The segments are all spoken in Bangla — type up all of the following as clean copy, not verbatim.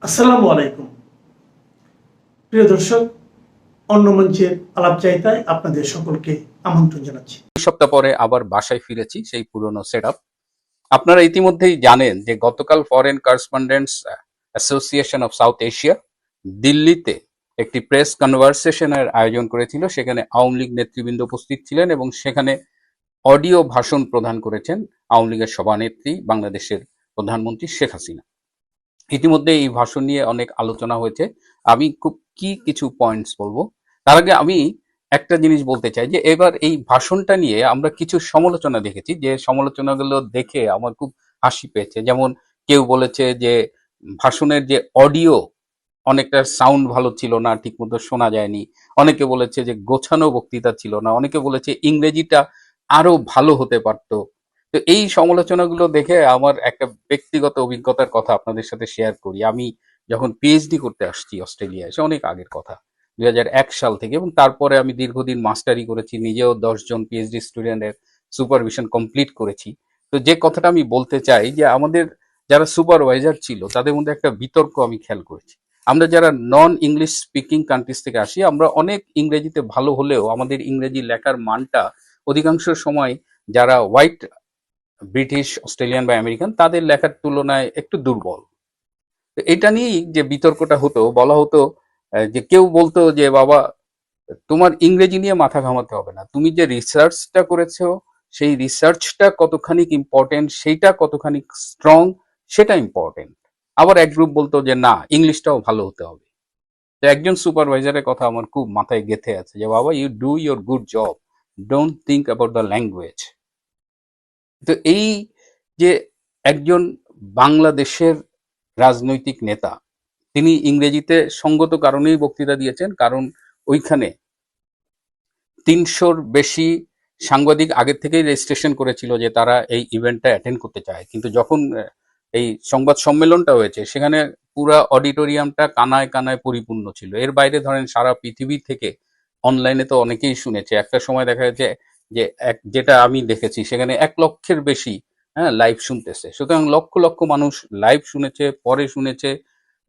আসসালামু আলাইকুম প্রিয় দর্শক, অন্য মঞ্চের আলাপচারিতায় আপনাদের সকলকে আমন্ত্রণ জানাচ্ছি। ২ সপ্তাহ পরে আবার বাসায় ফিরেছি সেই পুরনো সেটআপ। আপনারা ইতিমধ্যেই জানেন যে গতকাল foreign correspondents association of south Asia দিল্লিতে একটি প্রেস কনভারসেশনের আয়োজন করেছিল। সেখানে আওয়ামী লীগ নেতৃবৃন্দ উপস্থিত ছিলেন এবং সেখানে অডিও ভাষণ প্রদান করেছেন আওয়ামী লীগের সভানেত্রী বাংলাদেশের প্রধানমন্ত্রী শেখ হাসিনা। ইতিমধ্যে এই ভাষণ নিয়ে অনেক আলোচনা হয়েছে। আমি খুব কিছু পয়েন্টস বলবো। তার আগে আমি একটা জিনিস বলতে চাই যে এবার এই ভাষণটা নিয়ে আমরা কিছু সমালোচনা দেখেছি, যে সমালোচনাগুলো দেখে আমার খুব হাসি পেয়েছে। যেমন কেউ বলেছে যে ভাষণের যে অডিও অনেকটা সাউন্ড ভালো ছিল না, ঠিকমতো শোনা যায়নি। অনেকে বলেছে যে গোছানো বক্তৃতা ছিল না, অনেকে বলেছে ইংরেজিটা আরো ভালো হতে পারতো। তো এই সমালোচনাগুলো দেখে আমার একটা ব্যক্তিগত অভিজ্ঞতার কথা আপনাদের সাথে শেয়ার করি। আমি যখন পিএইচডি করতে আসছি অস্ট্রেলিয়ায়, সে অনেক আগের কথা, ২০০১ সাল থেকে, এবং তারপরে আমি দীর্ঘদিন মাস্টারি করেছি, নিজেও ১০ জন পিএইচডি স্টুডেন্টের সুপারভিশন কমপ্লিট করেছি। তো যে কথাটা আমি বলতে চাই যে আমাদের যারা সুপারভাইজার ছিল তাদের মধ্যে একটা বিতর্ক আমি খেয়াল করেছি। আমরা যারা নন ইংলিশ স্পিকিং কান্ট্রিজ থেকে আসি, আমরা অনেক ইংরেজিতে ভালো হলেও আমাদের ইংরেজি লেখার মানটা অধিকাংশ সময় যারা হোয়াইট ব্রিটিশ, অস্ট্রেলিয়ান বা আমেরিকান তাদের লেখার তুলনায় একটু দুর্বল। তো এটা নিয়েই যে বিতর্কটা হতো, বলা হতো যে কেউ বলতো যে বাবা, তোমার ইংরেজি নিয়ে মাথা ঘামাতে হবে না, তুমি যে রিসার্চটা করেছো সেই রিসার্চটা কতখানি ইম্পর্টেন্ট, সেইটা কতখানি স্ট্রং, সেটা ইম্পর্টেন্ট। আবার এক গ্রুপ বলতো যে না, ইংলিশটাও ভালো হতে হবে। তো একজন সুপারভাইজারের কথা আমার খুব মাথায় গেঁথে আছে যে বাবা, you do your good job, don't think about the language. তো এই যে একজন বাংলাদেশের রাজনৈতিক নেতা, তিনি ইংরেজিতে সঙ্গত কারণেই বক্তৃতা দিয়েছেন, কারণ ওইখানে ৩০০-র বেশি সাংবাদিক আগের থেকেই রেজিস্ট্রেশন করেছিল যে তারা এই ইভেন্টটা অ্যাটেন্ড করতে চায়। কিন্তু যখন এই সংবাদ সম্মেলনটা হয়েছে, সেখানে পুরা অডিটোরিয়ামটা কানায় কানায় পরিপূর্ণ ছিল। এর বাইরে ধরেন সারা পৃথিবী থেকে অনলাইনে তো অনেকেই শুনেছে। একটা সময় দেখা যাচ্ছে যে যেটা আমি দেখেছি সেখানে ১ লক্ষের বেশি লাইভ শুনতেছে। সুতরাং লক্ষ লক্ষ মানুষ লাইভ শুনেছে, পরে শুনেছে।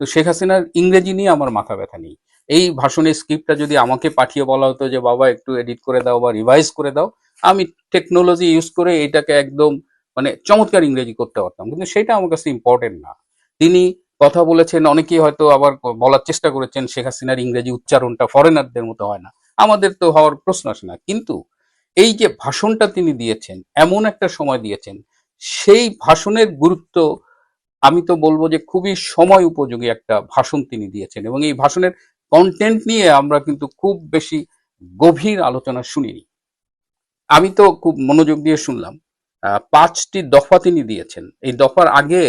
তো শেখ হাসিনার ইংরেজি নিয়ে আমার মাথা ব্যথা নেই। এই ভাষণের স্ক্রিপ্টটা যদি আমাকে পাঠিয়ে বলা হতো যে বাবা একটু এডিট করে দাও বা রিভাইজ করে দাও, আমি টেকনোলজি ইউজ করে এটাকে একদম মানে চমৎকার ইংরেজি করতে পারতাম। কিন্তু সেটা আমার কাছে ইম্পর্টেন্ট না। তিনি কথা বলেছেন, অনেকেই হয়তো আবার বলার চেষ্টা করেছেন শেখ হাসিনার ইংরেজি উচ্চারণটা ফরেনারদের মতো হয় না। আমাদের তো হওয়ার প্রশ্ন আসে না। কিন্তু এই যে ভাষণটা তিনি দিয়েছেন, এমন একটা সময় দিয়েছেন, সেই ভাষণের গুরুত্ব, আমি তো বলবো যে খুবই সময় উপযোগী একটা ভাষণ তিনি দিয়েছেন। এবং এই ভাষণের কন্টেন্ট নিয়ে আমরা কিন্তু খুব বেশি গভীর আলোচনা শুনিনি। আমি তো খুব মনোযোগ দিয়ে শুনলাম। ৫টি দফা তিনি দিয়েছেন। এই দফার আগে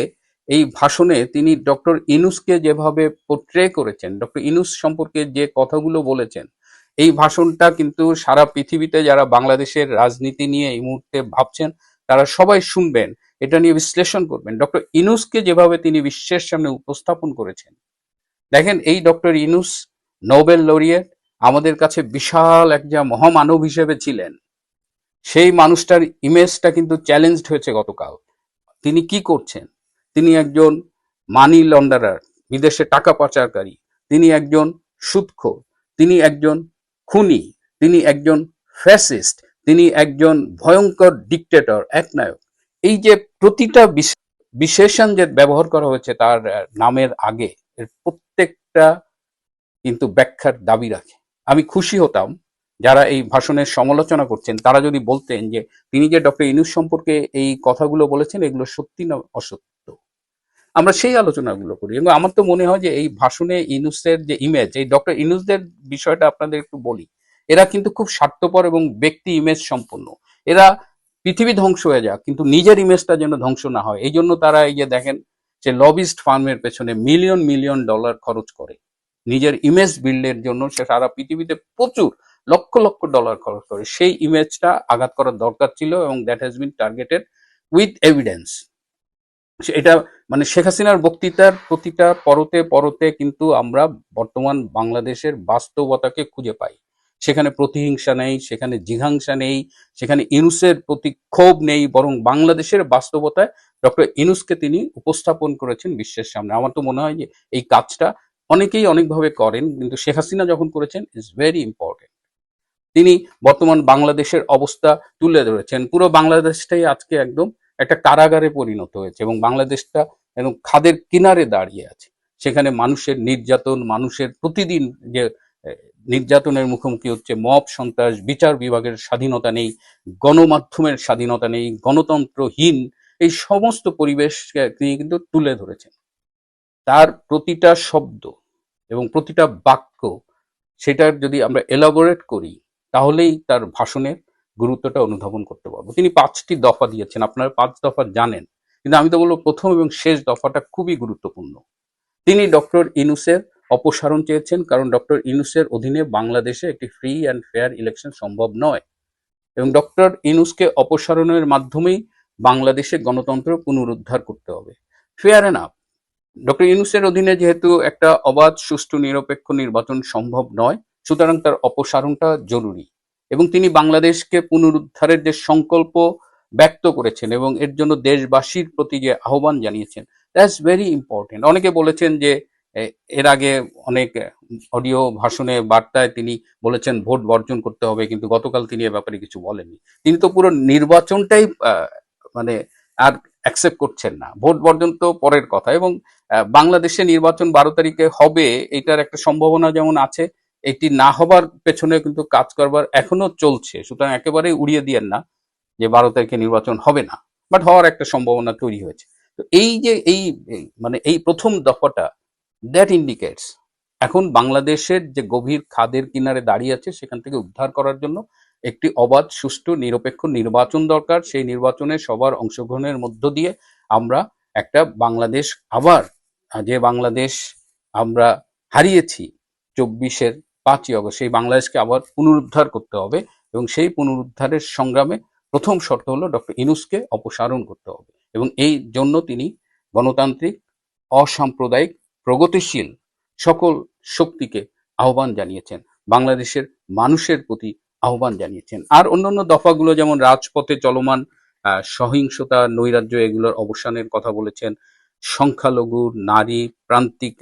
এই ভাষণে তিনি ডক্টর ইউনূসকে যেভাবে পোট্রে করেছেন, ডক্টর ইউনূস সম্পর্কে যে কথাগুলো বলেছেন, এই ভাষণটা কিন্তু সারা পৃথিবীতে যারা বাংলাদেশের রাজনীতি নিয়ে এই মুহূর্তে ভাবছেন তারা সবাই শুনবেন, এটা নিয়ে বিশ্লেষণ করবেন। ডক্টর ইউনূসকে যেভাবে তিনি বিশ্বের সামনে উপস্থাপন করেছেন, দেখেন এই ডক্টর ইউনূস নোবেল লরিয়েট, আমাদের কাছে বিশাল একটা মহামানব হিসেবে ছিলেন। সেই মানুষটার ইমেজটা কিন্তু চ্যালেঞ্জড হয়েছে গতকাল। তিনি কি করছেন? তিনি একজন মানি লন্ডারার, বিদেশে টাকা পাচারকারী, তিনি একজন সুদখোর, তিনি একজন খুনি, তিনি একজন ফ্যাসিস্ট, তিনি একজন ভয়ঙ্কর ডিক্টেটর, একনায়ক। এই যে প্রতিটা বিশেষণ যে ব্যবহার করা হয়েছে তার নামের আগে, এর প্রত্যেকটা কিন্তু ব্যাখ্যার দাবি রাখে। আমি খুশি হতাম যারা এই ভাষণের সমালোচনা করছেন তারা যদি বলতেন যে তিনি যে ডক্টর ইউনূস সম্পর্কে এই কথাগুলো বলেছেন এগুলো সত্যি না অসত্য। আমরা সেই আলোচনাগুলো করি। এবং আমার তো মনে হয় যে এই ভাষণে ইউনূসের যে ইমেজ, এই ডক্টর ইউনূসদের বিষয়টা আপনাদের একটু বলি। এরা কিন্তু খুব স্বার্থপর এবং ব্যক্তি ইমেজ সম্পন্ন। এরা পৃথিবী ধ্বংস হয়ে যাক কিন্তু নিজের ইমেজটা যেন ধ্বংস না হয়, এই জন্য তারা এই যে দেখেন যে লবিস্ট ফার্মের পেছনে মিলিয়ন মিলিয়ন ডলার খরচ করে নিজের ইমেজ বিল্ডের জন্য। সে সারা পৃথিবীতে প্রচুর লক্ষ লক্ষ ডলার খরচ করে। সেই ইমেজটা আঘাত করার দরকার ছিল এবং that has been targeted with evidence. এটা মানে শেখ হাসিনার বক্তৃতার প্রতিটা পরতে পরতে কিন্তু আমরা বর্তমান বাংলাদেশের বাস্তবতাকে খুঁজে পাই। সেখানে প্রতিহিংসা নেই, সেখানে জিঘাংসা নেই, সেখানে ইউনূসের প্রতি ক্ষোভ নেই, বরং বাংলাদেশের বাস্তবতায় ডক্টর ইনুসকে তিনি উপস্থাপন করেছেন বিশ্বের সামনে। আমার তো মনে হয় যে এই কাজটা অনেকেই অনেকভাবে করেন, কিন্তু শেখ হাসিনা যখন করেছেন ইজ ভেরি ইম্পর্টেন্ট। তিনি বর্তমান বাংলাদেশের অবস্থা তুলে ধরেছেন। পুরো বাংলাদেশটাই আজকে একদম একটা কারাগারে পরিণত হয়েছে এবং বাংলাদেশটা একদম খাদের কিনারে দাঁড়িয়ে আছে। সেখানে মানুষের নির্যাতন, মানুষের প্রতিদিন যে নির্যাতনের মুখোমুখি হচ্ছে, মব সন্ত্রাস, বিচার বিভাগের স্বাধীনতা নেই, গণমাধ্যমের স্বাধীনতা নেই, গণতন্ত্রহীন এই সমস্ত পরিবেশকে তিনি কিন্তু তুলে ধরেছেন। তার প্রতিটা শব্দ এবং প্রতিটা বাক্য, সেটার যদি আমরা এলাবোরেট করি তাহলেই তার ভাষণের গুরুত্বটা অনুধাবন করতে পারবো। তিনি 5টি দফা দিয়েছেন, আপনারা 5 দফা জানেন, কিন্তু আমি তো বলবো প্রথম এবং শেষ দফাটা খুবই গুরুত্বপূর্ণ। তিনি ডক্টর ইনুসের অপসারণ চেয়েছেন, কারণ ডক্টর ইনুসের অধীনে বাংলাদেশে একটি ফ্রি অ্যান্ড ফেয়ার ইলেকশন সম্ভব নয় এবং ডক্টর ইনুসকে অপসারণের মাধ্যমেই বাংলাদেশে গণতন্ত্র পুনরুদ্ধার করতে হবে। ফেয়ার এনাফ, ডক্টর ইউনূসের অধীনে যেহেতু একটা অবাধ, সুষ্ঠু, নিরপেক্ষ নির্বাচন সম্ভব নয়, সুতরাং তার অপসারণটা জরুরি এবং তিনি বাংলাদেশকে পুনরুদ্ধারের যে সংকল্প ব্যক্ত করেছেন এবং এর জন্য দেশবাসীর প্রতি যে আহ্বান জানিয়েছেন, দ্যাটস ভেরি ইম্পর্টেন্ট। অনেকে বলেছেন যে এর আগে অনেক অডিও ভাষণে, বার্তায় তিনি বলেছেন ভোট বর্জন করতে হবে, কিন্তু গতকাল তিনি এ ব্যাপারে কিছু বলেননি। তিনি তো পুরো নির্বাচনটাই মানে আর অ্যাকসেপ্ট করছেন না। ভোট বর্জন তো পরের কথা। এবং বাংলাদেশে নির্বাচন 12 তারিখে হবে, এটার একটা সম্ভাবনা যেমন আছে, এটি না হবার পেছনে কিন্তু কাজ করবার এখনো চলছে। সুতরাং একেবারেই উড়িয়ে দিয়েন না যে 12 তারিখে নির্বাচন হবে না, বাট হওয়ার একটা সম্ভাবনা তৈরি হয়েছে। তো এই যে মানে এই প্রথম দফাটা, দ্যাট ইন্ডিকেটস এখন বাংলাদেশের যে গভীর খাদের কিনারে দাঁড়িয়ে আছে সেখান থেকে উদ্ধার করার জন্য একটি অবাধ, সুষ্ঠু, নিরপেক্ষ নির্বাচন দরকার। সেই নির্বাচনে সবার অংশগ্রহণের মধ্য দিয়ে আমরা একটা বাংলাদেশ, আবার যে বাংলাদেশ আমরা হারিয়েছি 5ই অগস্ট, সেই বাংলাদেশকে আবার পুনরুদ্ধার করতে হবে এবং সেই পুনরুদ্ধারের সংগ্রামে প্রথম শর্ত হলো ডক্টর ইনুসকে অপসারণ করতে হবে এবং এই জন্য তিনি গণতান্ত্রিক, অসাম্প্রদায়িক, প্রগতিশীল সকল শক্তিকে আহ্বান জানিয়েছেন, বাংলাদেশের মানুষের প্রতি আহ্বান জানিয়েছেন। আর অন্যান্য দফাগুলো যেমন রাজপথে চলমান সহিংসতা, নৈরাজ্য, এগুলোর অবসানের কথা বলেছেন। সংখ্যালঘু, নারী, প্রান্তিক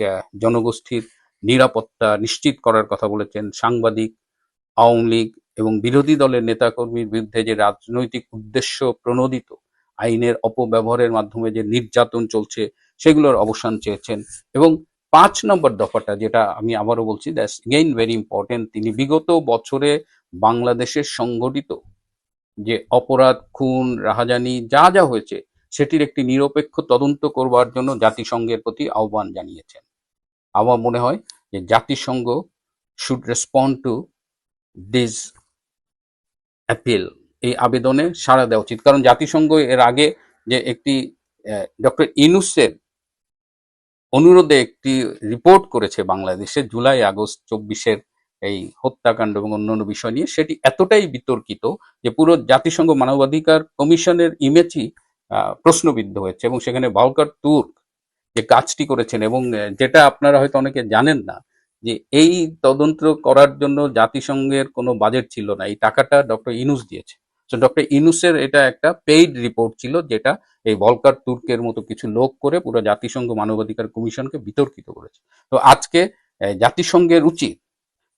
জনগোষ্ঠীর নিরাপত্তা নিশ্চিত করার কথা বলেছেন। সাংবাদিক, আওয়ামী লীগ এবং বিরোধী দলের নেতাকর্মীর বিরুদ্ধে যে রাজনৈতিক উদ্দেশ্য প্রণোদিত আইনের অপব্যবহারের মাধ্যমে যে নির্যাতন চলছে, সেগুলোর অবসান চেয়েছেন। এবং 5 নম্বর দফাটা, যেটা আমি আবারও বলছি, দ্যাটস এগেইন ভেরি ইম্পর্টেন্ট, তিনি বিগত বছরে বাংলাদেশের সংঘটিত যে অপরাধ, খুন, রাহাজানি যা যা হয়েছে সেটির একটি নিরপেক্ষ তদন্ত করবার জন্য জাতিসংঘের প্রতি আহ্বান জানিয়েছেন। আমার মনে হয় যে জাতিসংঘ should respond to this appeal, এই আবেদনে সাড়া দেওয়া উচিত। কারণ জাতিসংঘ এর আগে যে একটি ডক্টর ইউনূসের অনুরোধে একটি রিপোর্ট করেছে বাংলাদেশে জুলাই আগস্ট 24-এর এই হত্যাকাণ্ড এবং অন্যান্য বিষয় নিয়ে, সেটি এতটাই বিতর্কিত যে পুরো জাতিসংঘ মানবাধিকার কমিশনের ইমেজই প্রশ্নবিদ্ধ হয়েছে এবং সেখানে ভলকার তুর্ক যে কাজটি করেছেন, এবং যেটা আপনারা হয়তো অনেকে জানেন না, যে এই তদন্ত করার জন্য জাতিসংঘের কোনো বাজেট ছিল না, এই টাকাটা ডক্টর ইনুস দিয়েছে। তো ডক্টর ইনুসের এটা একটা পেইড রিপোর্ট ছিল, যেটা এই ভলকার তুর্কের মতো কিছু লোক করে পুরো জাতিসংঘ মানবাধিকার কমিশনকে বিতর্কিত করেছে। তো আজকে জাতিসংঘের উচিত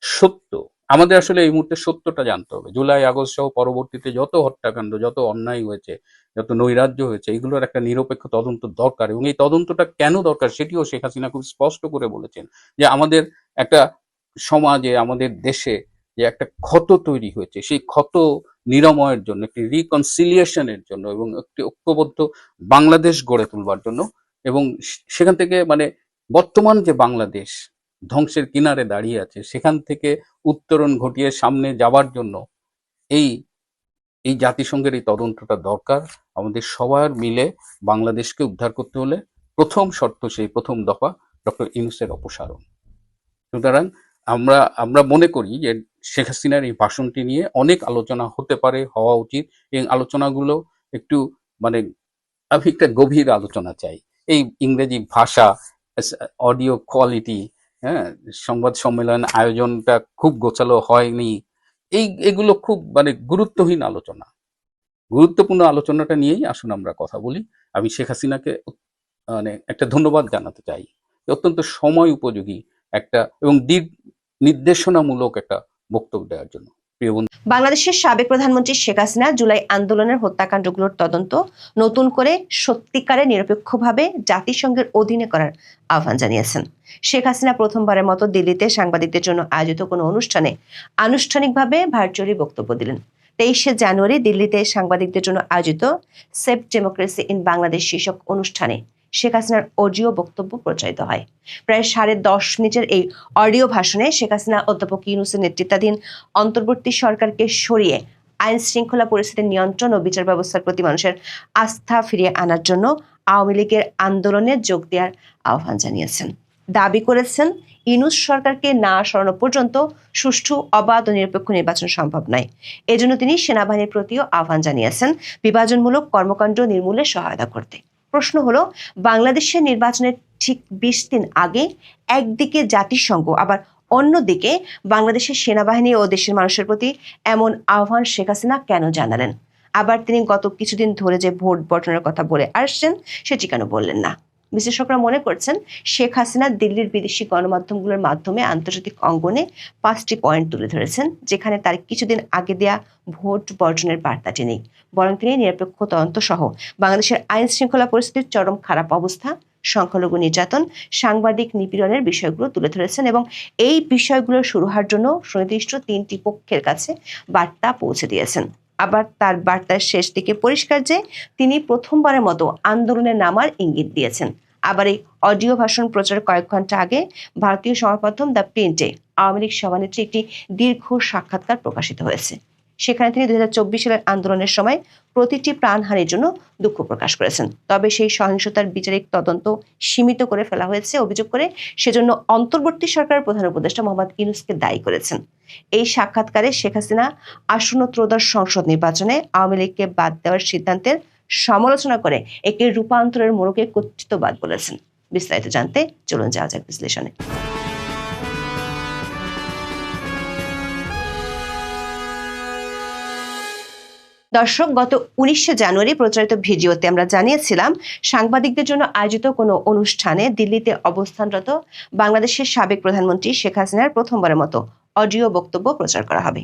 সত্য, আমাদের আসলে এই মুহূর্তে সত্যটা জানতে হবে। জুলাই আগস্ট সহ পরবর্তীতে যত হত্যাকাণ্ড, যত অন্যায় হয়েছে, যত নৈরাজ্য হয়েছে, এগুলোর একটা নিরপেক্ষ তদন্ত দরকার এবং এই তদন্তটা কেন দরকার সেটিও শেখ হাসিনা খুব স্পষ্ট করে বলেছেন। যে আমাদের একটা সমাজে, আমাদের দেশে যে একটা ক্ষত তৈরি হয়েছে, সেই ক্ষত নিরাময়ের জন্য, একটি রিকনসিলিয়েশনের জন্য এবং একটি ঐক্যবদ্ধ বাংলাদেশ গড়ে তুলবার জন্য, এবং সেখান থেকে মানে বর্তমান যে বাংলাদেশ ধ্বংসের কিনারে দাঁড়িয়ে আছে, সেখান থেকে উত্তরণ ঘটিয়ে সামনে যাবার জন্য এই এই জাতিসংঘের এই তদন্তটা দরকার। আমাদের সবার মিলে বাংলাদেশকে উদ্ধার করতে হলে প্রথম শর্ত, সেই প্রথম দফা, ডক্টর ইউনূসের অপসারণ। সুতরাং আমরা আমরা মনে করি যে শেখ হাসিনার এই ভাষণটি নিয়ে অনেক আলোচনা হতে পারে, হওয়া উচিত, এবং আলোচনাগুলো একটু মানে আমি একটা গভীর আলোচনা চাই। এই ইংরেজি ভাষা, অডিও কোয়ালিটি, হ্যাঁ, সংবাদ সম্মেলন আয়োজনটা খুব গোছালো হয়নি, এগুলো খুব মানে গুরুত্বহীন আলোচনা। গুরুত্বপূর্ণ আলোচনাটা নিয়েই আসুন আমরা কথা বলি। আমি শেখ হাসিনাকে মানে একটা ধন্যবাদ জানাতে চাই, অত্যন্ত সময় উপযোগী একটা এবং দিক নির্দেশনামূলক একটা বক্তব্য দেওয়ার জন্য। প্রিয় বন্ধু, বাংলাদেশের সাবেক প্রধানমন্ত্রী শেখ হাসিনা জুলাই আন্দোলনের হত্যাকাণ্ডগুলোর তদন্ত নতুন করে সত্যিকারে নিরপেক্ষভাবে জাতিসংঘের অধীনে করার আহ্বান জানিয়েছেন। শেখ হাসিনা প্রথমবারের মতো দিল্লিতে সাংবাদিকদের জন্য আয়োজিত কোনো অনুষ্ঠানে আনুষ্ঠানিকভাবে ভার্চুয়ালি বক্তব্য দিলেন। 23শে জানুয়ারি দিল্লিতে সাংবাদিকদের জন্য আয়োজিত সেভ ডেমোক্রেসি ইন বাংলাদেশ শীর্ষক অনুষ্ঠানে শেখ হাসিনার অডিও বক্তব্য প্রচারিত হয়। প্রায় 10.5 মিনিটের এই অডিও ভাষণে শেখ হাসিনা অধ্যাপক ইউনূসের নেতৃত্বাধীন অন্তর্বর্তী সরকারকে সরিয়ে আইন শৃঙ্খলা পরিস্থিতির নিয়ন্ত্রণ ও বিচার ব্যবস্থার প্রতি মানুষের আস্থা ফিরিয়ে আনার জন্য আওয়ামী লীগের আন্দোলনে যোগ দেওয়ার আহ্বান জানিয়েছেন। দাবি করেছেন, ইউনূস সরকারকে না সরানো পর্যন্ত সুষ্ঠু, অবাধ ও নিরপেক্ষ নির্বাচন সম্ভব নয়। এজন্য তিনি সেনাবাহিনীর প্রতিও আহ্বান জানিয়েছেন বিভাজনমূলক কর্মকাণ্ড নির্মূলে সহায়তা করতে। প্রশ্ন হলো, বাংলাদেশের নির্বাচনের ঠিক 20 দিন আগে একদিকে জাতিসংঘ আবার অন্যদিকে বাংলাদেশের সেনাবাহিনী ও দেশের মানুষের প্রতি এমন আহ্বান শেখ হাসিনা কেন জানালেন? আবার তিনি গত কিছুদিন ধরে যে ভোট বর্জনের কথা বলে আসছেন সেটি কেন বললেন না? বিশ্লেষকরা মনে করছেন, শেখ হাসিনা দিল্লির বিদেশি গণমাধ্যমগুলোর মাধ্যমে আন্তর্জাতিক অঙ্গনে 5টি পয়েন্ট তুলে ধরেছেন, যেখানে তার কিছুদিন আগে দেয়া ভোট বর্জনের বার্তাটি নেই। বরং তিনি নিরপেক্ষ তদন্ত সহ বাংলাদেশের আইন শৃঙ্খলা পরিস্থিতির চরম খারাপ অবস্থা, সংখ্যালঘু নির্যাতন, সাংবাদিক নিপীড়নের বিষয়গুলো তুলে ধরেছেন এবং এই বিষয়গুলো শুরু হওয়ার জন্য সুনির্দিষ্ট 3টি পক্ষের কাছে বার্তা পৌঁছে দিয়েছেন। আবার তার বার্তার শেষ দিকে পরিষ্কার যে তিনি প্রথমবারের মতো আন্দোলনে নামার ইঙ্গিত দিয়েছেন। আবার এই অডিও ভাষণ প্রচার কয়েক ঘন্টা আগে ভারতীয় সংবাদ মাধ্যম দ্য প্রিন্টে আওয়ামী লীগ সভানেত্রী একটি দীর্ঘ সাক্ষাৎকার প্রকাশিত হয়েছে। সেখানে তিনি 2024 সালের আন্দোলনের সময় প্রতিটি প্রাণহানির জন্য দুঃখ প্রকাশ করেছেন। তবে সেই সহিংসতার বিচারিক তদন্ত সীমিত করে ফেলা হয়েছে অভিযোগ করে সেজন্য অন্তর্বর্তী সরকারের প্রধান উপদেষ্টা মোহাম্মদ ইউনূসকে দায়ী করেছেন। এই সাক্ষাৎকারে শেখ হাসিনা আসন্ন ত্রয়োদশ সংসদ নির্বাচনে আওয়ামী লীগকে বাদ দেওয়ার সিদ্ধান্তের সমালোচনা করে একে রূপান্তরের মোড়কে কর্তৃত্ববাদ বলেছেন। বিস্তারিত জানতে চলুন যাওয়া যাক বিশ্লেষণে। দর্শক, গত 19শে জানুয়ারি প্রচারিত ভিডিওতে আমরা জানিয়েছিলাম সাংবাদিকদের জন্য আয়োজিত কোনো অনুষ্ঠানে দিল্লিতে অবস্থানরত বাংলাদেশের সাবেক প্রধানমন্ত্রী শেখ হাসিনার প্রথমবারের মতো অডিও বক্তব্য প্রচার করা হবে।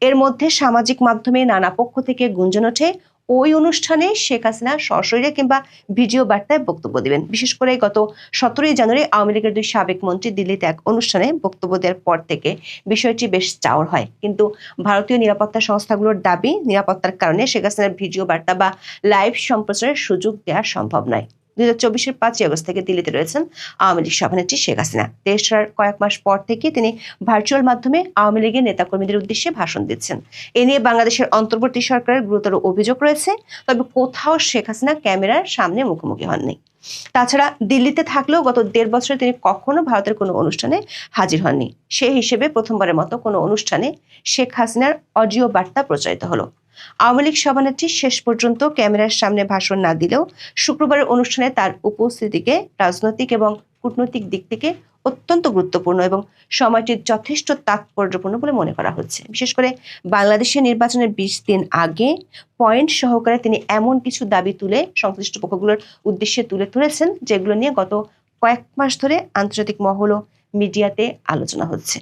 এর মধ্যে সামাজিক মাধ্যমে নানা পক্ষ থেকে গুঞ্জন ওঠে ওই অনুষ্ঠানে শেখ হাসিনা সশরীরে কিংবা ভিডিও বার্তায় বক্তব্য দিবেন। বিশেষ করে গত 17 জানুয়ারি আওয়ামী লীগের 2 সাবেক মন্ত্রী দিল্লিতে এক অনুষ্ঠানে বক্তব্য দেওয়ার পর থেকে বিষয়টি বেশ চাউর হয়। কিন্তু ভারতীয় নিরাপত্তা সংস্থাগুলোর দাবি, নিরাপত্তার কারণে শেখ হাসিনার ভিডিও বার্তা বা লাইভ সম্প্রচারের সুযোগ দেওয়া সম্ভব নয়। 2024-এর 5ই আগস্ট থেকে দিল্লিতে রয়েছেন আওয়ামী লীগ সভানেত্রী শেখ হাসিনা। দেশ ছাড়ার কয়েক মাস পর থেকে তিনি ভার্চুয়াল মাধ্যমে আওয়ামী লীগের নেতাকর্মীদের উদ্দেশ্যে ভাষণ দিচ্ছেন। এ নিয়ে বাংলাদেশের অন্তর্বর্তী সরকারের গুরুতর অভিযোগ রয়েছে, তবে কোথাও শেখ হাসিনা ক্যামেরার সামনে মুখোমুখি হননি। তাছাড়া দিল্লিতে থাকলেও গত 1.5 বছরে তিনি কখনো ভারতের কোনো অনুষ্ঠানে হাজির হননি। সেই হিসেবে প্রথমবারের মতো কোনো অনুষ্ঠানে শেখ হাসিনার অডিও বার্তা প্রচারিত হলো। আওয়ামী লীগ সভানেত্রী শেষ পর্যন্ত ক্যামেরার সামনে ভাষণ না দিলেও শুক্রবারের অনুষ্ঠানে তার উপস্থিতিকে রাজনৈতিক এবং কূটনৈতিক দিক থেকে অত্যন্ত গুরুত্বপূর্ণ এবং সময়টি যথেষ্ট তাৎপর্যপূর্ণ বলে মনে করা হচ্ছে। বিশেষ করে বাংলাদেশের নির্বাচনের 20 দিন আগে পয়েন্ট সহকারে তিনি এমন কিছু দাবি তুলে সংশ্লিষ্ট পক্ষগুলোর উদ্দেশ্যে তুলে ধরেছেন, যেগুলো নিয়ে গত কয়েক মাস ধরে আন্তর্জাতিক মহল ও মিডিয়াতে আলোচনা হচ্ছে।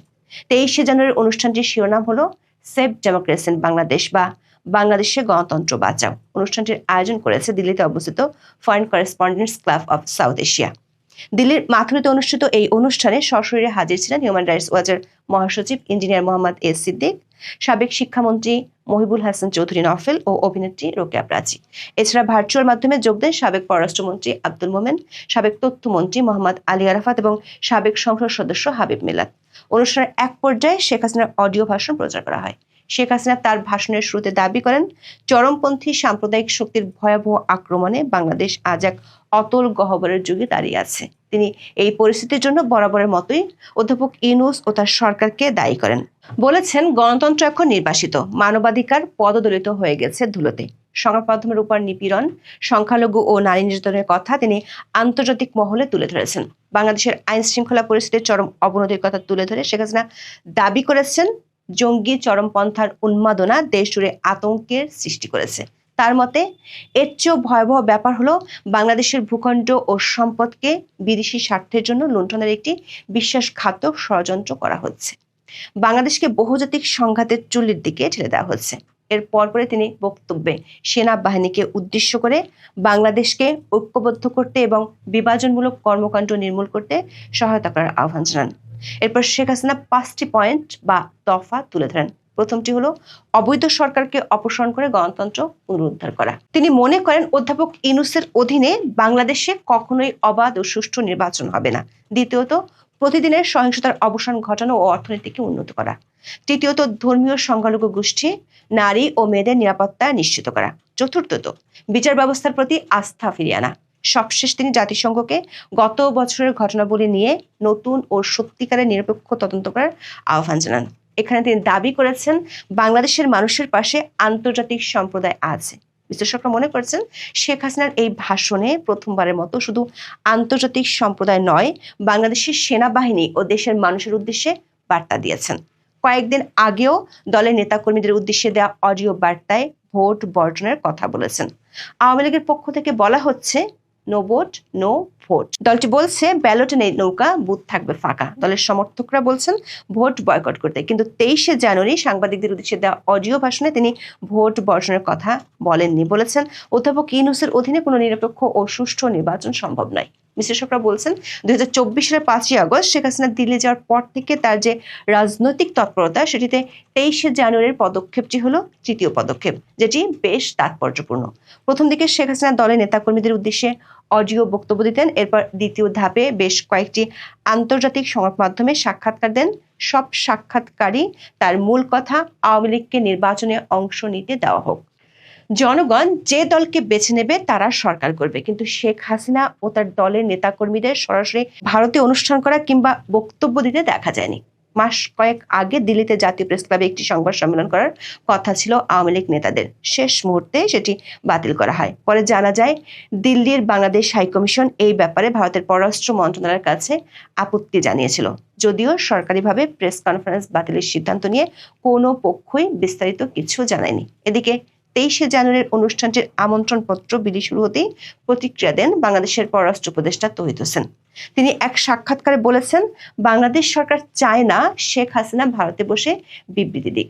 23শে জানুয়ারির অনুষ্ঠানটির শিরোনাম হলো সেভ ডেমোক্রেসি ইন বাংলাদেশ বা বাংলাদেশে গণতন্ত্র বাঁচাও। অনুষ্ঠানটির আয়োজন করেছে দিল্লিতে অবস্থিত foreign correspondents club of south Asia. দিল্লির মাথুরিতে অনুষ্ঠিত এই অনুষ্ঠানে সশরীরে হাজির ছিলেন হিউম্যান রাইটস ওয়াচের মহাসচিব ইঞ্জিনিয়ার মোহাম্মদ এস সিদ্দিক, সাবেক শিক্ষামন্ত্রী মহিবুল হাসান চৌধুরী নফেল ও অভিনেত্রী রোকেয়া প্রাচী। এছাড়া ভার্চুয়াল মাধ্যমে যোগ দেন সাবেক পররাষ্ট্রমন্ত্রী আব্দুল মোমেন, সাবেক তথ্যমন্ত্রী মোহাম্মদ আলী আরাফাত এবং সাবেক সংসদ সদস্য হাবিব মিলাত। অনুষ্ঠানের এক পর্যায়ে শেখ হাসিনার অডিও ভাষণ প্রচার করা হয়। শেখ হাসিনা তার ভাষণের শুরুতে দাবি করেন, চরমপন্থী সাম্প্রদায়িক শক্তির ভয়াবহ আক্রমণে বাংলাদেশ আজ এক অতল গহ্বরের যুগে দাঁড়িয়ে আছে। তিনি এই পরিস্থিতির জন্য বরাবরের মতোই অধ্যাপক ইউনূস ও তার সরকারকে দায়ী করেন। বলেছেন, গণতন্ত্র এখন নির্বাসিত, মানবাধিকার পদদলিত হয়ে গেছে ধুলোতে। সংবাদ মাধ্যমের উপর নিপীড়ন, সংখ্যালঘু ও নারী নির্যাতনের কথা তিনি আন্তর্জাতিক মহলে তুলে ধরেছেন। বাংলাদেশের আইন শৃঙ্খলা পরিস্থিতির চরম অবনতির কথা তুলে ধরে শেখ হাসিনা দাবি করেছেন, জঙ্গি চরমপন্থার উন্মাদনা দেশ জুড়ে আতঙ্কের সৃষ্টি করেছে। তার মতে এর চেয়েও ভয়াবহ ব্যাপার হলো বাংলাদেশের ভূখণ্ড ও সম্পদকে বিদেশি স্বার্থের জন্য লুণ্ঠনের একটি বিশ্বাসঘাতক ষড়যন্ত্র করা হচ্ছে। বাংলাদেশকে বহুজাতিক সংঘাতের চুল্লির দিকে ঠেলে দেওয়া হচ্ছে। এর পরপরে তিনি বক্তব্যে সেনাবাহিনীকে উদ্দেশ্য করে বাংলাদেশকে ঐক্যবদ্ধ করতে এবং বিভাজনমূলক কর্মকাণ্ড নির্মূল করতে সহায়তা করার আহ্বান জানান। এরপর শেখ হাসিনা 5টি পয়েন্ট বা দফা তুলে ধরেন। প্রথমটি হলো অবৈধ সরকারকে অপসারণ করে গণতন্ত্র পুনরুদ্ধার করা। তিনি মনে করেন অধ্যাপক ইউনূসের অধীনে বাংলাদেশে কখনোই অবাধ ও সুষ্ঠু নির্বাচন হবে না। দ্বিতীয়ত, প্রতিদিনের সহিংসতার অবসান ঘটানো ও অর্থনীতিকে উন্নত করা। তৃতীয়ত, ধর্মীয় সংখ্যালঘু গোষ্ঠী, নারী ও মেয়েদের নিরাপত্তা নিশ্চিত করা। চতুর্থত, বিচার ব্যবস্থার প্রতি আস্থা ফিরিয়ে আনা। সবশেষ তিনি জাতিসংঘকে গত বছরের ঘটনাবলী নিয়ে নতুন ও সত্যিকারের নিরপেক্ষ তদন্ত করার আহ্বান জানান। এখানে তিনি দাবি করেছেন বাংলাদেশের মানুষের পাশে আন্তর্জাতিক সম্প্রদায় আছে। বিশ্লেষকরা মনে করছেন শেখ হাসিনার এই ভাষণে প্রথমবারের মতো শুধু আন্তর্জাতিক সম্প্রদায় নয়, বাংলাদেশের সেনাবাহিনী ও দেশের মানুষের উদ্দেশ্যে বার্তা দিয়েছেন। কয়েকদিন আগেও দলের নেতাকর্মীদের উদ্দেশ্যে দেওয়া অডিও বার্তায় ভোট বর্জনের কথা বলেছেন। আওয়ামী লীগের পক্ষ থেকে বলা হচ্ছে নো ভোট নো ভোট। দলটি বলছে ব্যালটে নেই নৌকা, বুথ থাকবে ফাঁকা। দলের সমর্থকরা বলছেন ভোট বয়কট করতে, কিন্তু 23শে জানুয়ারি সাংবাদিকদের উদ্দেশ্যে দেওয়া অডিও ভাষণে তিনি ভোট বর্জনের কথা বলেননি। বলেছেন অধ্যাপক ইউনূসের অধীনে কোনো নিরপেক্ষ ও সুষ্ঠু নির্বাচন সম্ভব নয়। বিশ্লেষকরা বলছেন 2024 সালের 5ই আগস্ট শেখ হাসিনা দিল্লি যাওয়ার পর থেকে তার যে রাজনৈতিক তৎপরতা, সেটিতে 23শে জানুয়ারির পদক্ষেপটি হলো তৃতীয় পদক্ষেপ, যেটি বেশ তাৎপর্যপূর্ণ। প্রথম দিকে শেখ হাসিনা দলের নেতাকর্মীদের উদ্দেশ্যে অডিও বক্তব্য দিতেন। এরপর দ্বিতীয় ধাপে বেশ কয়েকটি আন্তর্জাতিক সংবাদ মাধ্যমে সাক্ষাৎকার দেন। সব সাক্ষাৎকারই তার মূল কথা আওয়ামী লীগকে নির্বাচনে অংশ নিতে দেওয়া হোক। জনগণ যে দলকে বেছে নেবে তারা সরকার করবে, কিন্তু শেখ হাসিনা ও তার দলের নেতাকর্মীদের সরাসরি ভারতে অনুষ্ঠান করা কিংবা বক্তব্য দিতে দেখা যায়নি। মাস কয়েক আগে দিল্লিতে জাতীয় প্রেস ক্লাবে একটি সংবাদ সম্মেলন করার কথা ছিল আওয়ামী লীগ নেতাদের। শেষ মুহূর্তে সেটি বাতিল করা হয়। পরে জানা যায় দিল্লির বাংলাদেশ হাইকমিশন এই ব্যাপারে ভারতের পররাষ্ট্র মন্ত্রণালয়ের কাছে আপত্তি জানিয়েছিল, যদিও সরকারিভাবে প্রেস কনফারেন্স বাতিলের সিদ্ধান্ত নিয়ে কোনো পক্ষই বিস্তারিত কিছু জানায়নি। এদিকে 23শে জানুয়ারির অনুষ্ঠানটির আমন্ত্রণপত্র বিলি শুরু হতেই প্রতিক্রিয়া দেন বাংলাদেশের পররাষ্ট্র উপদেষ্টা তৌহিদ হোসেন। তিনি এক সাক্ষাৎকারে বলেছেন বাংলাদেশ সরকার চায় না শেখ হাসিনা ভারতে বসে বিবৃতি দিক।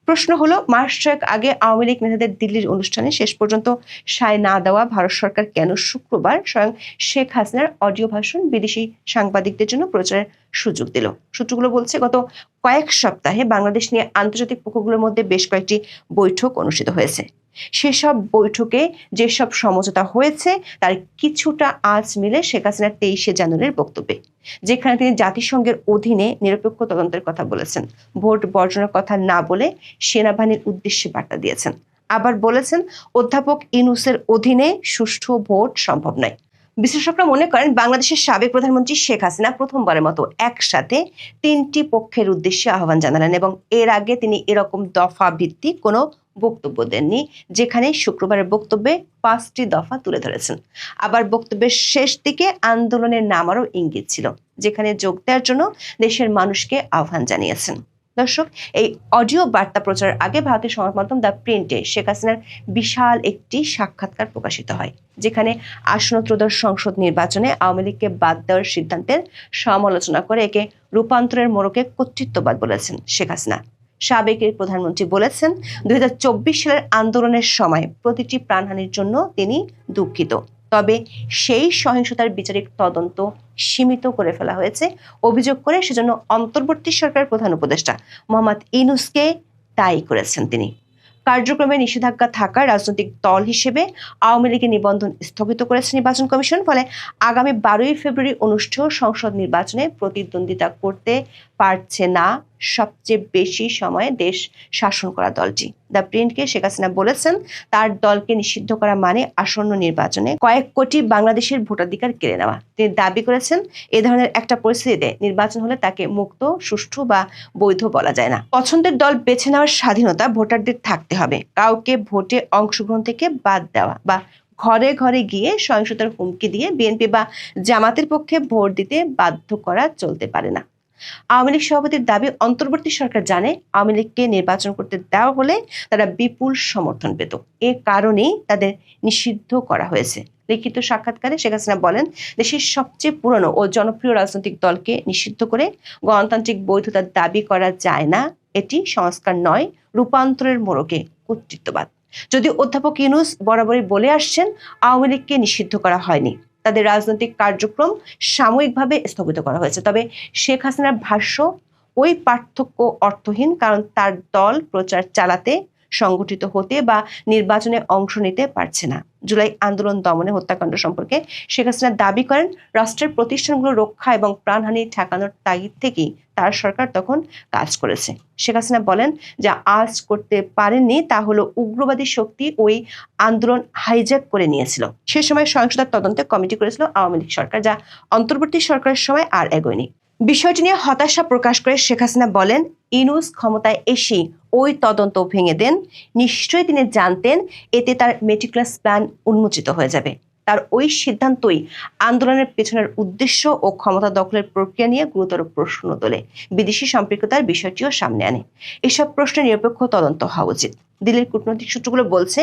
প্রশ্ন হলো, মাস 6 আগে আওয়ামী লীগ নেতাদের দিল্লির অনুষ্ঠানে শেষ পর্যন্ত সায় না দেওয়া ভারত সরকার কেন শুক্রবার স্বয়ং শেখ হাসিনার অডিও ভাষণ বিদেশি সাংবাদিকদের জন্য প্রচারের সুযোগ দিল? সূত্রগুলো বলছে গত কয়েক সপ্তাহে বাংলাদেশ নিয়ে আন্তর্জাতিক পক্ষগুলোর মধ্যে বেশ কয়েকটি বৈঠক অনুষ্ঠিত হয়েছে। সেসব বৈঠকে যেসব সমঝোতা হয়েছে তার কিছুটা আঁচ মিলে শেখ হাসিনার 23শে জানুয়ারির বক্তব্যে, যেখানে তিনি জাতিসংঘের অধীনে নিরপেক্ষ তদন্তের কথা বলেছেন, ভোট বর্জনের কথা না বলে সেনাবাহিনীর উদ্দেশ্যে বার্তা দিয়েছেন। আবার বলেছেন অধ্যাপক ইউনূসের অধীনে সুষ্ঠু ভোট সম্ভব নয়। বিশ্লেষকরা মনে করেন বাংলাদেশের সাবেক প্রধানমন্ত্রী শেখ হাসিনা প্রথমবারের মতো একসাথে 3টি পক্ষের উদ্দেশ্যে আহ্বান জানালেন এবং এর আগে তিনি এরকম দফা ভিত্তিক কোনো বক্তব্য দেননি, যেখানে শুক্রবারের বক্তব্যে 5টি দফা তুলে ধরেছেন। আবার বক্তব্যের শেষ দিকে আন্দোলনের নামারও ইঙ্গিত ছিল, যেখানে যোগ দেওয়ার জন্য দেশের মানুষকে আহ্বান জানিয়েছেন। দর্শক, এই অডিও বার্তা প্রচারের আগে ভারতের সংবাদ মাধ্যম দ্য প্রিন্টে শেখ হাসিনার বিশাল একটি সাক্ষাৎকার প্রকাশিত হয়, যেখানে আসন্ন ত্রয়োদশ সংসদ নির্বাচনে আওয়ামী লীগকে বাদ দেওয়ার সিদ্ধান্তের সমালোচনা করে একে রূপান্তরের মোড়কে কর্তৃত্ববাদ বলেছেন শেখ হাসিনা। সাবেক প্রধানমন্ত্রী বলেছেন 2024 সালের আন্দোলনের সময় প্রতিটি প্রাণহানির জন্য তিনি দুঃখিত, তবে সেই সহিংসতার বিচারিক তদন্ত সীমিত করে ফেলা হয়েছে অভিযোগ করে সেজন্য অন্তর্বর্তী সরকারের প্রধান উপদেষ্টা মোহাম্মদ ইউনূসকে দায়ী করেছেন তিনি। কার্যক্রমে নিষেধাজ্ঞা থাকা রাজনৈতিক দল হিসেবে আওয়ামী লীগের নিবন্ধন স্থগিত করেছে নির্বাচন কমিশন। ফলে আগামী 12ই ফেব্রুয়ারি অনুষ্ঠেয় সংসদ নির্বাচনে প্রতিদ্বন্দ্বিতা করতে পারছে না সবচেয়ে বেশি সময়ে দেশ শাসন করা দলটি। দ্য প্রিন্টকে শেখ হাসিনা বলেছেন তার দলকে নিষিদ্ধ করা মানে আসন্ন নির্বাচনে কয়েক কোটি বাংলাদেশের ভোটাধিকার কেড়ে নেওয়া। তিনি দাবি করেছেন এ ধরনের একটা পরিস্থিতিতে নির্বাচন হলে তাকে মুক্ত, সুষ্ঠু বা বৈধ বলা যায় না। পছন্দের দল বেছে নেওয়ার স্বাধীনতা ভোটারদের থাকতে হবে। কাউকে ভোটে অংশগ্রহণ থেকে বাদ দেওয়া বা ঘরে ঘরে গিয়ে সহিংসতার হুমকি দিয়ে বিএনপি বা জামাতের পক্ষে ভোট দিতে বাধ্য করা চলতে পারে না। আওয়ামী লীগ সভাপতির দাবি, অন্তর্বর্তী সরকার জানে আওয়ামী লীগকে নির্বাচন করতে দেওয়া হলে তারা বিপুল সমর্থন পেত, এ কারণেই তাদের নিষিদ্ধ করা হয়েছে। লিখিত সাক্ষাৎকারে শেখ হাসিনা বলেন, দেশের সবচেয়ে পুরনো ও জনপ্রিয় রাজনৈতিক দলকে নিষিদ্ধ করে গণতান্ত্রিক বৈধতার দাবি করা যায় না। এটি সংস্কার নয়, রূপান্তরের মোড়কে কর্তৃত্ববাদ। যদিও অধ্যাপক ইউনূস বরাবরই বলে আসছেন আওয়ামী লীগকে নিষিদ্ধ করা হয়নি, তাদের রাজনৈতিক কার্যক্রম সাময়িকভাবে স্থগিত করা হয়েছে। তবে শেখ হাসিনার ভাষ্য, ওই পার্থক্য অর্থহীন, কারণ তার দল প্রচার চালাতে, সংগঠিত হতে বা নির্বাচনে অংশ নিতে পারছে না। জুলাই আন্দোলন দমনে হত্যাকাণ্ড সম্পর্কে শেখ হাসিনা দাবি করেন, রাষ্ট্রের প্রতিষ্ঠানগুলো রক্ষা এবং প্রাণহানি ঠেকানোর তাগিদ থেকেই তার সরকার তখন কাজ করেছে। শেখ হাসিনা বলেন, যা আজ করতে পারেননি তা হলো উগ্রবাদী শক্তি ওই আন্দোলন হাইজ্যাক করে নিয়েছিল। সে সময় সহিংসতার তদন্তে কমিটি করেছিল আওয়ামী লীগ সরকার, যা অন্তর্বর্তী সরকারের সময় আর এগোয়নি। বিষয়টি নিয়ে হতাশা প্রকাশ করে শেখ হাসিনা বলেন, ইউনূস ক্ষমতায় এসে ওই তদন্ত ভেঙে দেন। নিশ্চয়ই তিনি জানতেন এতে তার মেটিকুলাস প্ল্যান উন্মোচিত হয়ে যাবে। তার ওই সিদ্ধান্তই আন্দোলনের পেছনের উদ্দেশ্য ও ক্ষমতা দখলের প্রক্রিয়া নিয়ে গুরুতর প্রশ্ন তোলে, বিদেশি সম্পৃক্ততার বিষয়টিও সামনে আনে। এসব প্রশ্নে নিরপেক্ষ তদন্ত হওয়া উচিত। দিল্লির কূটনৈতিক সূত্রগুলো বলছে,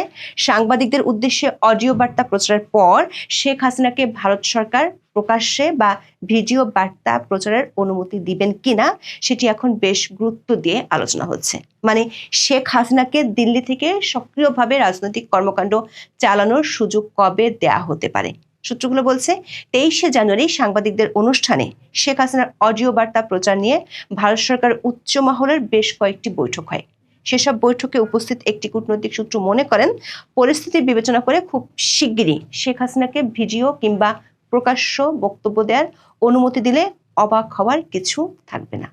সাংবাদিকদের উদ্দেশ্যে অডিও বার্তা প্রচারের পর শেখ হাসিনাকে ভারত সরকার প্রকাশ্যে বা ভিডিও বার্তা প্রচারের অনুমতি দিবেন কিনা সেটি এখন বেশ গুরুত্ব দিয়ে আলোচনা হচ্ছে। মানে শেখ হাসিনাকে দিল্লি থেকে সক্রিয়ভাবে রাজনৈতিক কর্মকাণ্ড চালানোর সুযোগ কবে দেয়া হতে পারে। সূত্রগুলো বলছে, 23শে জানুয়ারি সাংবাদিকদের অনুষ্ঠানে শেখ হাসিনার অডিও বার্তা প্রচার নিয়ে ভারত সরকার উচ্চ মহলের বেশ কয়েকটি বৈঠক হয়। সেসব বৈঠকে উপস্থিত একটি কূটনৈতিক সূত্র মনে করেন, পরিস্থিতি বিবেচনা করে খুব শিগগিরই শেখ হাসিনাকে ভিডিও কিংবা প্রকাশ্য বক্তব্য দেওয়ার অনুমতি দিলে অবাক হওয়ার কিছু থাকবে না।